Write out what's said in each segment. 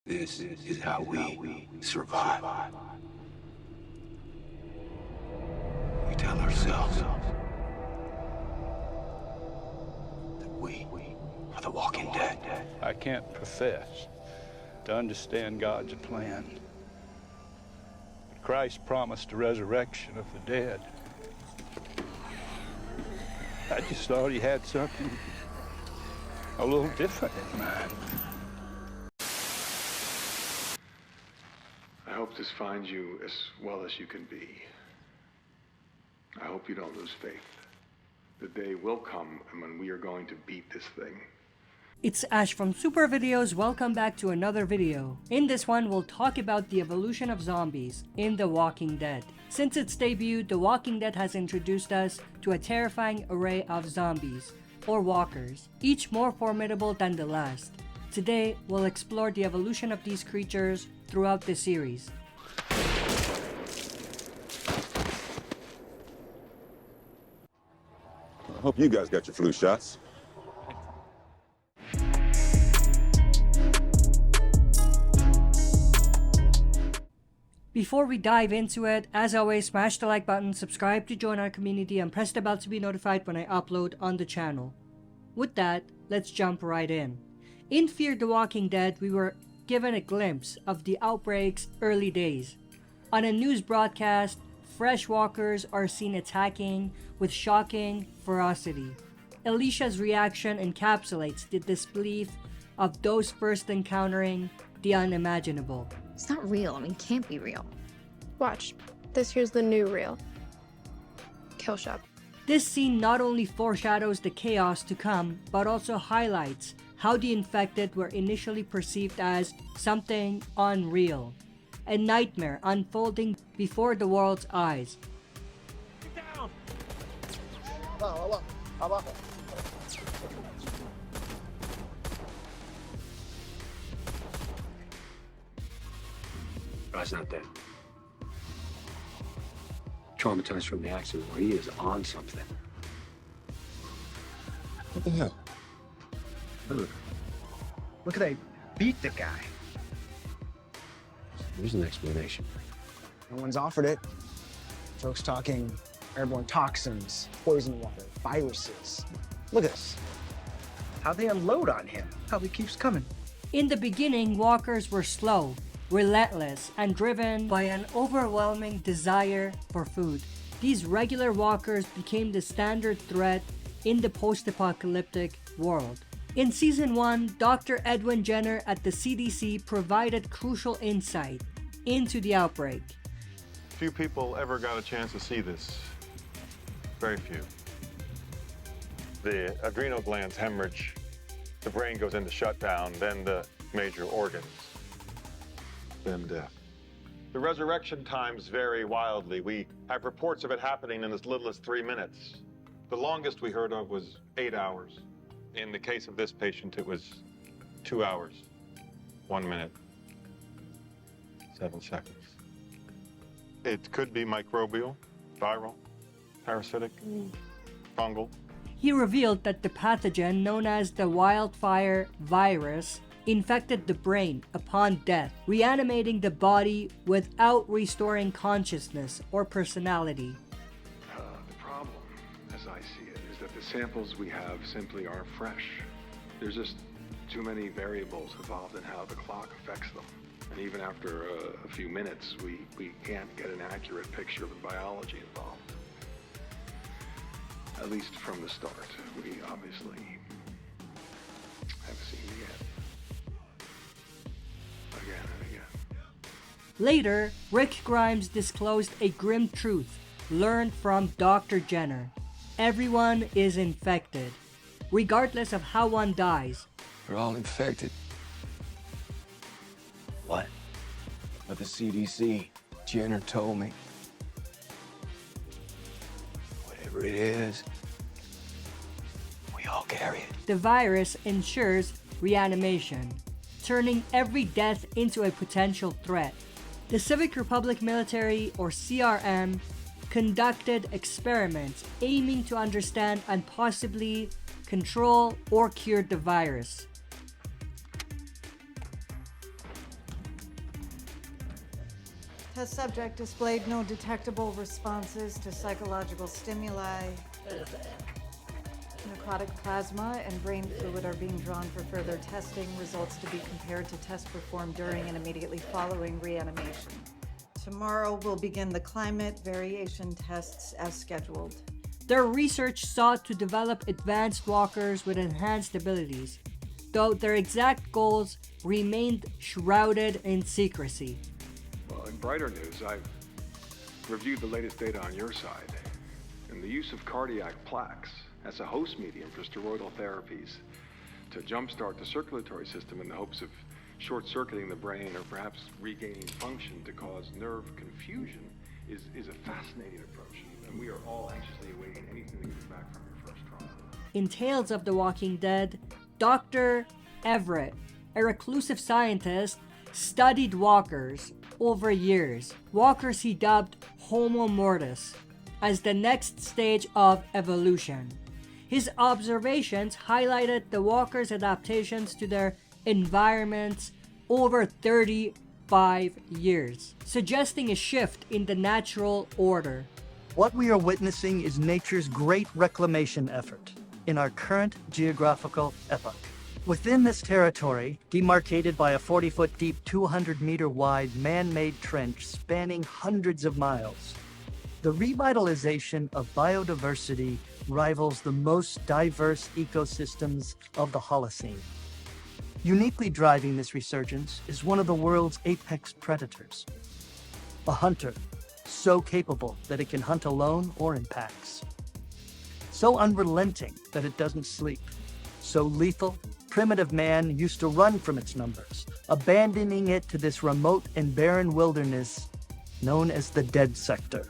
This is how we survive. We tell ourselves that we are the walking dead. I can't profess to understand God's plan. But Christ promised a resurrection of the dead. I just thought he had something a little different in mind. I hope this finds you as well as you can be. I hope you don't lose faith. The day will come when we are going to beat this thing. It's Ash from SuperVideos. Welcome back to another video. In this one, we'll talk about the evolution of zombies in The Walking Dead. Since its debut, The Walking Dead has introduced us to a terrifying array of zombies, or walkers, each more formidable than the last. Today, we'll explore the evolution of these creatures throughout the series. I hope you guys got your flu shots. Before we dive into it, as always, smash the like button, subscribe to join our community, and press the bell to be notified when I upload on the channel. With that, let's jump right in. In Fear the Walking Dead, we were given a glimpse of the outbreak's early days. On a news broadcast, fresh walkers are seen attacking with shocking ferocity. Alicia's reaction encapsulates the disbelief of those first encountering the unimaginable. It's not real. I mean, it can't be real. Watch. This here's the new real. Kill shop. This scene not only foreshadows the chaos to come, but also highlights how the infected were initially perceived as something unreal, a nightmare unfolding before the world's eyes. Get down! Guy's not dead. Traumatized from the accident, where he is on something. What the hell? Look, Look at they beat the guy. there's an explanation. No one's offered it. Folks talking airborne toxins, poison water, viruses. Look at this. How'd they unload on him? Probably keeps coming. In the beginning, walkers were slow, relentless, and driven by an overwhelming desire for food. These regular walkers became the standard threat in the post-apocalyptic world. In Season 1, Dr. Edwin Jenner at the CDC provided crucial insight into the outbreak. Few people ever got a chance to see this. Very few. The adrenal glands hemorrhage, the brain goes into shutdown, then the major organs, then death. The resurrection times vary wildly. We have reports of it happening in as little as 3 minutes. The longest we heard of was 8 hours. In the case of this patient, it was 2 hours, 1 minute, 7 seconds. It could be microbial, viral, parasitic, fungal. He revealed that the pathogen known as the wildfire virus infected the brain upon death, reanimating the body without restoring consciousness or personality. The problem, as I see it, is that the samples we have simply aren't fresh. There's just too many variables involved in how the clock affects them. And even after a few minutes, we can't get an accurate picture of the biology involved. At least from the start. We obviously have seen the end. Again and again. Later, Rick Grimes disclosed a grim truth learned from Dr. Jenner. Everyone is infected, regardless of how one dies. We're all infected. What? But the CDC, Jenner told me. Whatever it is, we all carry it. The virus ensures reanimation, turning every death into a potential threat. The Civic Republic Military, or CRM, conducted experiments aiming to understand and possibly control or cure the virus. Test subject displayed no detectable responses to psychological stimuli. Necrotic plasma and brain fluid are being drawn for further testing, results to be compared to tests performed during and immediately following reanimation. Tomorrow we'll begin the climate variation tests as scheduled. Their research sought to develop advanced walkers with enhanced abilities, though their exact goals remained shrouded in secrecy. Well, in brighter news, I've reviewed the latest data on your side, and the use of cardiac plaques as a host medium for steroidal therapies to jumpstart the circulatory system in the hopes of short-circuiting the brain or perhaps regaining function to cause nerve confusion is a fascinating approach, and we are all anxiously awaiting anything that comes back from your first trial. In Tales of the Walking Dead, Dr. Everett, a reclusive scientist, studied walkers over years. Walkers he dubbed Homo Mortis as the next stage of evolution. His observations highlighted the walkers' adaptations to their environments over 35 years, suggesting a shift in the natural order. What we are witnessing is nature's great reclamation effort in our current geographical epoch. Within this territory, demarcated by a 40-foot deep, 200-meter wide man-made trench spanning hundreds of miles, the revitalization of biodiversity rivals the most diverse ecosystems of the Holocene. Uniquely driving this resurgence is one of the world's apex predators, a hunter so capable that it can hunt alone or in packs, so unrelenting that it doesn't sleep, so lethal, primitive man used to run from its numbers, abandoning it to this remote and barren wilderness known as the Dead Sector.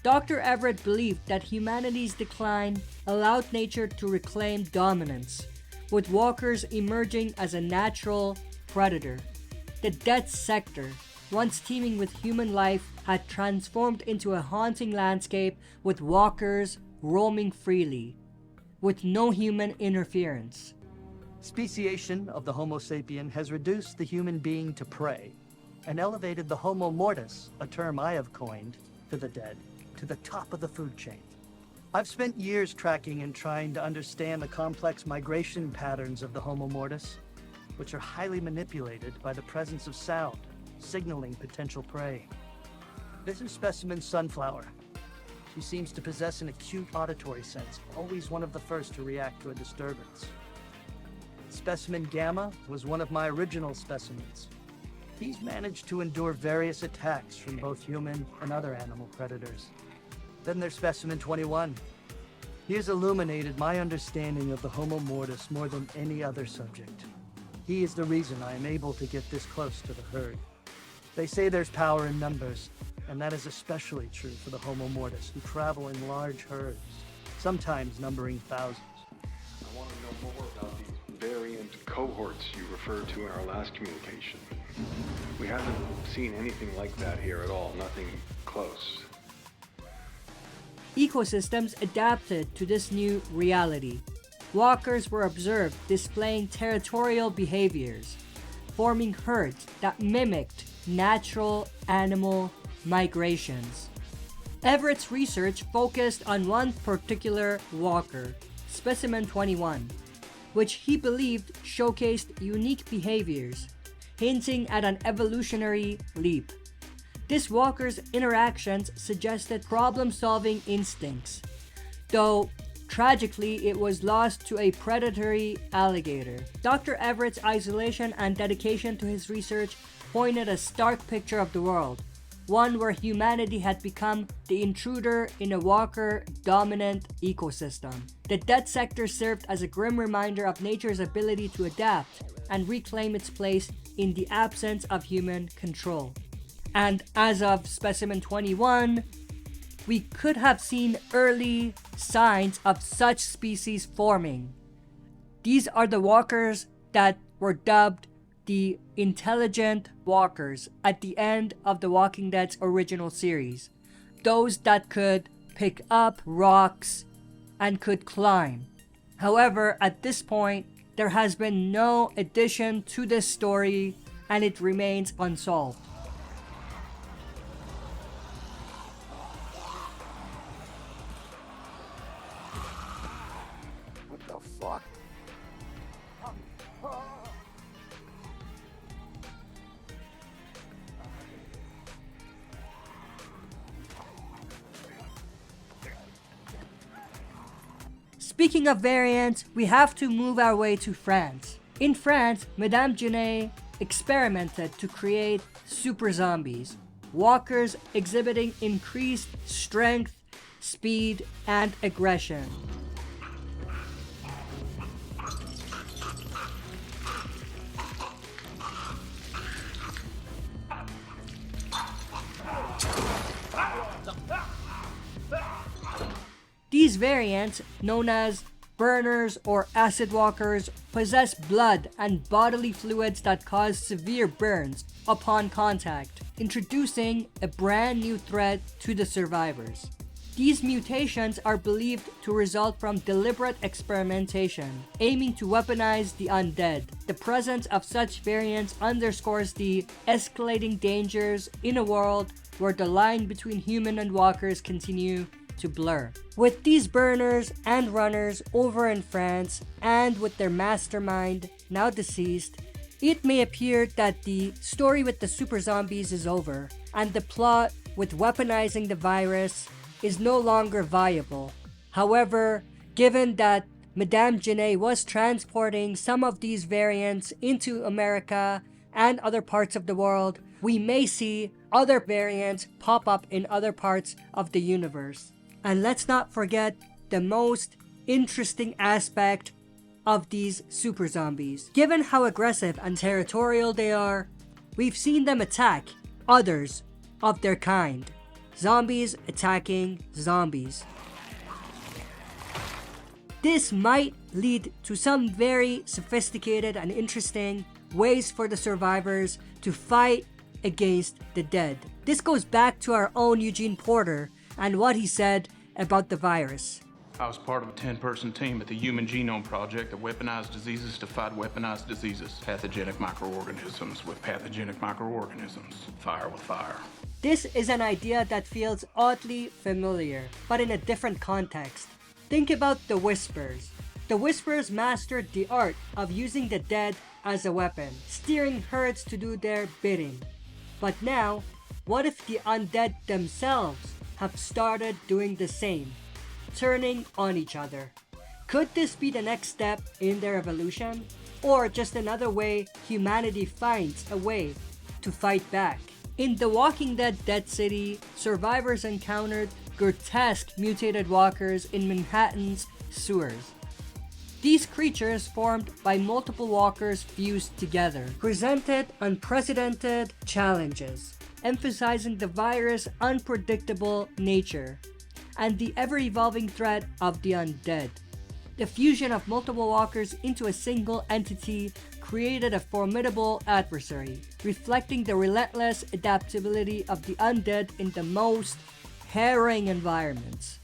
Dr. Everett believed that humanity's decline allowed nature to reclaim dominance, with walkers emerging as a natural predator. The Dead Sector, once teeming with human life, had transformed into a haunting landscape with walkers roaming freely, with no human interference. Speciation of the Homo sapien has reduced the human being to prey and elevated the Homo mortis, a term I have coined, to the dead, to the top of the food chain. I've spent years tracking and trying to understand the complex migration patterns of the Homo mortis, which are highly manipulated by the presence of sound, signaling potential prey. This is specimen Sunflower. She seems to possess an acute auditory sense, always one of the first to react to a disturbance. Specimen Gamma was one of my original specimens. He's managed to endure various attacks from both human and other animal predators. Then there's Specimen 21. He has illuminated my understanding of the Homo mortis more than any other subject. He is the reason I am able to get this close to the herd. They say there's power in numbers, and that is especially true for the Homo mortis, who travel in large herds, sometimes numbering thousands. I want to know more about these variant cohorts you referred to in our last communication. We haven't seen anything like that here at all, nothing close. Ecosystems adapted to this new reality. Walkers were observed displaying territorial behaviors, forming herds that mimicked natural animal migrations. Everett's research focused on one particular walker, Specimen 21, which he believed showcased unique behaviors, hinting at an evolutionary leap. This walker's interactions suggested problem-solving instincts, though tragically it was lost to a predatory alligator. Dr. Everett's isolation and dedication to his research pointed a stark picture of the world, one where humanity had become the intruder in a walker-dominant ecosystem. The Dead Sector served as a grim reminder of nature's ability to adapt and reclaim its place in the absence of human control. And as of Specimen 21, we could have seen early signs of such species forming. These are the walkers that were dubbed the intelligent walkers at the end of The Walking Dead's original series. Those that could pick up rocks, and could climb. However, at this point, there has been no addition to this story and it remains unsolved. What the fuck? Speaking of variants, we have to move our way to France. In France, Madame Genet experimented to create super zombies, walkers exhibiting increased strength, speed, and aggression. These variants, known as burners or acid walkers, possess blood and bodily fluids that cause severe burns upon contact, introducing a brand new threat to the survivors. These mutations are believed to result from deliberate experimentation, aiming to weaponize the undead. The presence of such variants underscores the escalating dangers in a world where the line between human and walkers continue to blur. With these burners and runners over in France, and with their mastermind now deceased, it may appear that the story with the super zombies is over, and the plot with weaponizing the virus is no longer viable. However, given that Madame Genet was transporting some of these variants into America and other parts of the world, we may see other variants pop up in other parts of the universe. And let's not forget the most interesting aspect of these super zombies. Given how aggressive and territorial they are, we've seen them attack others of their kind. Zombies attacking zombies. This might lead to some very sophisticated and interesting ways for the survivors to fight against the dead. This goes back to our own Eugene Porter and what he said about the virus. I was part of a 10-person team at the Human Genome Project that weaponized diseases to fight weaponized diseases. Pathogenic microorganisms with pathogenic microorganisms. Fire with fire. This is an idea that feels oddly familiar, but in a different context. Think about the Whispers. The Whispers mastered the art of using the dead as a weapon, steering herds to do their bidding. But now, what if the undead themselves have started doing the same, turning on each other? Could this be the next step in their evolution? Or just another way humanity finds a way to fight back? In The Walking Dead Dead City, survivors encountered grotesque mutated walkers in Manhattan's sewers. These creatures, formed by multiple walkers fused together, presented unprecedented challenges, emphasizing the virus' unpredictable nature and the ever-evolving threat of the undead. The fusion of multiple walkers into a single entity created a formidable adversary, reflecting the relentless adaptability of the undead in the most harrowing environments.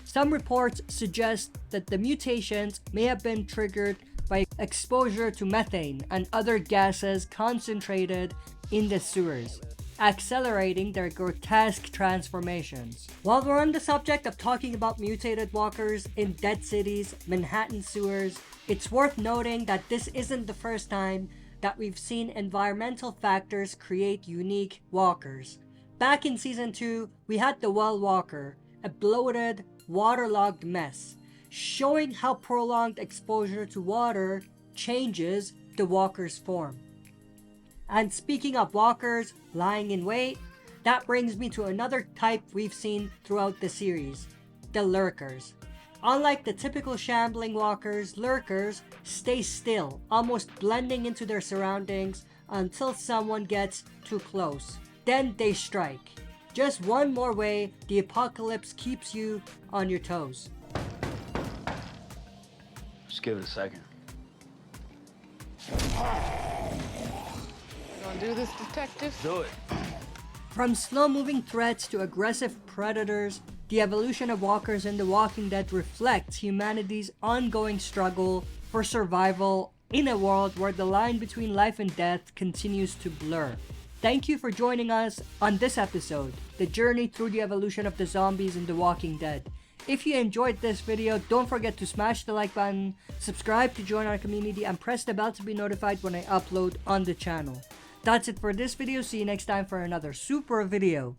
Some reports suggest that the mutations may have been triggered by exposure to methane and other gases concentrated in the sewers, accelerating their grotesque transformations. While we're on the subject of talking about mutated walkers in Dead City's Manhattan sewers, it's worth noting that this isn't the first time that we've seen environmental factors create unique walkers. Back in Season 2, we had the Well Walker, a bloated, waterlogged mess, showing how prolonged exposure to water changes the walker's form. And speaking of walkers lying in wait, that brings me to another type we've seen throughout the series, the lurkers. Unlike the typical shambling walkers, lurkers stay still, almost blending into their surroundings until someone gets too close. Then they strike. Just one more way the apocalypse keeps you on your toes. Just give it a second. Gonna do this, detective? Do it. From slow-moving threats to aggressive predators, The evolution of walkers in The Walking Dead reflects humanity's ongoing struggle for survival in a world where the line between life and death continues to blur. Thank you for joining us on this episode, the journey through the evolution of the zombies in The Walking Dead. If you enjoyed this video, don't forget to smash the like button, subscribe to join our community, and press the bell to be notified when I upload on the channel. That's it for this video. See you next time for another super video.